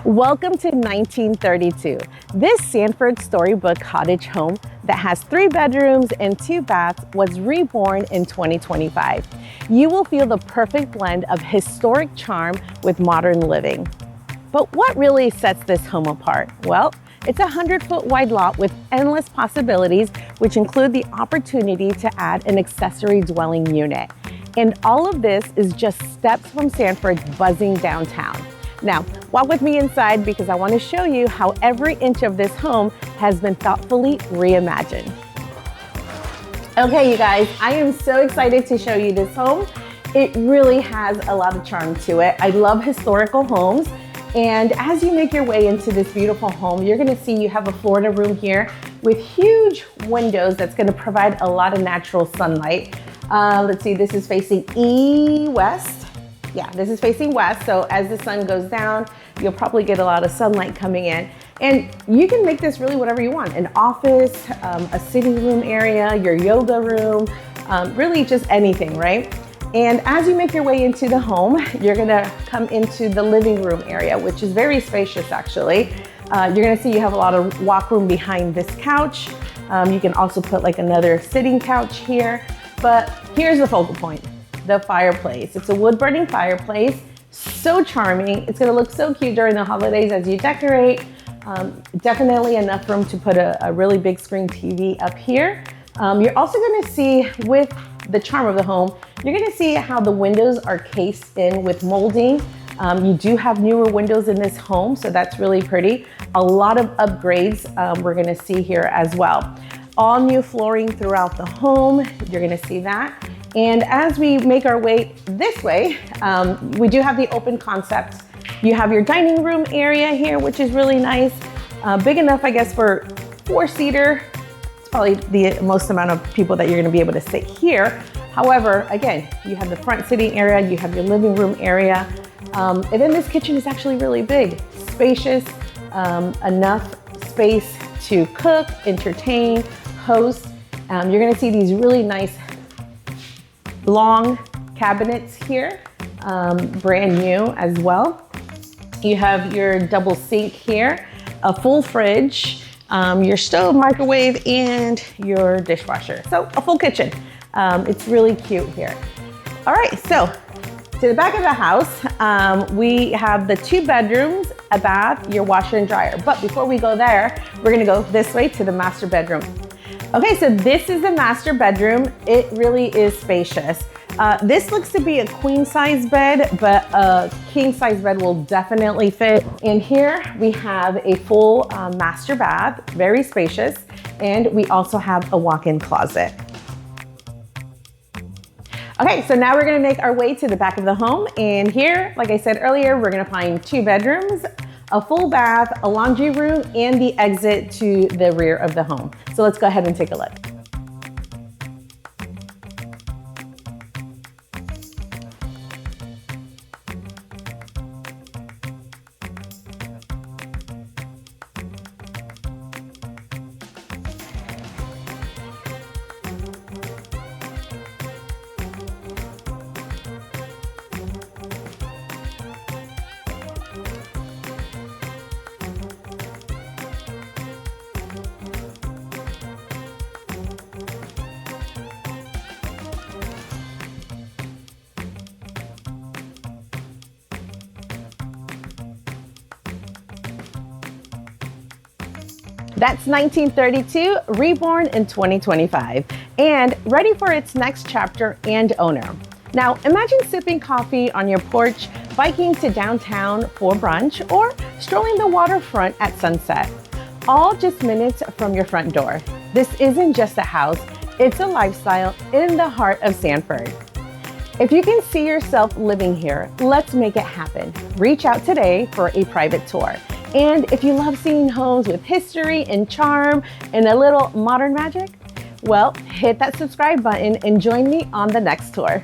Welcome to 1932. This Sanford storybook cottage home that has 3 bedrooms and 2 baths was reborn in 2025. You will feel the perfect blend of historic charm with modern living. But what really sets this home apart? Well, it's a 100-foot wide lot with endless possibilities, which include the opportunity to add an accessory dwelling unit. And all of this is just steps from Sanford's buzzing downtown. Now, walk with me inside because I want to show you how every inch of this home has been thoughtfully reimagined. Okay, you guys, I am so excited to show you this home. It really has a lot of charm to it. I love historical homes. And as you make your way into this beautiful home, you're gonna see you have a Florida room here with huge windows that's gonna provide a lot of natural sunlight. Let's see, this is facing west. Yeah, this is facing west. So as the sun goes down, you'll probably get a lot of sunlight coming in. And you can make this really whatever you want. An office, a sitting room area, your yoga room, really just anything, right? And as you make your way into the home, you're gonna come into the living room area, which is very spacious actually. You're gonna see you have a lot of walk room behind this couch. You can also put like another sitting couch here. But here's the focal point, the fireplace. It's a wood burning fireplace, so charming. It's gonna look so cute during the holidays as you decorate. Definitely enough room to put a really big screen TV up here. You're also gonna see, with the charm of the home, you're gonna see how the windows are cased in with molding. You do have newer windows in this home, so that's really pretty. A lot of upgrades we're gonna see here as well. All new flooring throughout the home, you're gonna see that. And as we make our way this way, we do have the open concept. You have your dining room area here, which is really nice. Big enough, I guess, for 4-seater. It's probably the most amount of people that you're gonna be able to sit here. However, again, you have the front sitting area, you have your living room area. And then this kitchen is actually really big, spacious, enough space to cook, entertain, host. You're gonna see these really nice long cabinets here, brand new as well. You have your double sink here, a full fridge, your stove, microwave, and your dishwasher. So a full kitchen. It's really cute here. All right, so to the back of the house, we have the 2 bedrooms, a bath, your washer and dryer. But before we go there, we're gonna go this way to the master bedroom. Okay, so this is the master bedroom. It really is spacious. This looks to be a queen size bed, but a king size bed will definitely fit. And here we have a full master bath, very spacious. And we also have a walk-in closet. Okay, so now we're gonna make our way to the back of the home. And here, like I said earlier, we're gonna find 2 bedrooms, a full bath, a laundry room, and the exit to the rear of the home. So let's go ahead and take a look. That's 1932, reborn in 2025, and ready for its next chapter and owner. Now, imagine sipping coffee on your porch, biking to downtown for brunch, or strolling the waterfront at sunset, all just minutes from your front door. This isn't just a house, it's a lifestyle in the heart of Sanford. If you can see yourself living here, let's make it happen. Reach out today for a private tour. And if you love seeing homes with history and charm and a little modern magic, well, hit that subscribe button and join me on the next tour.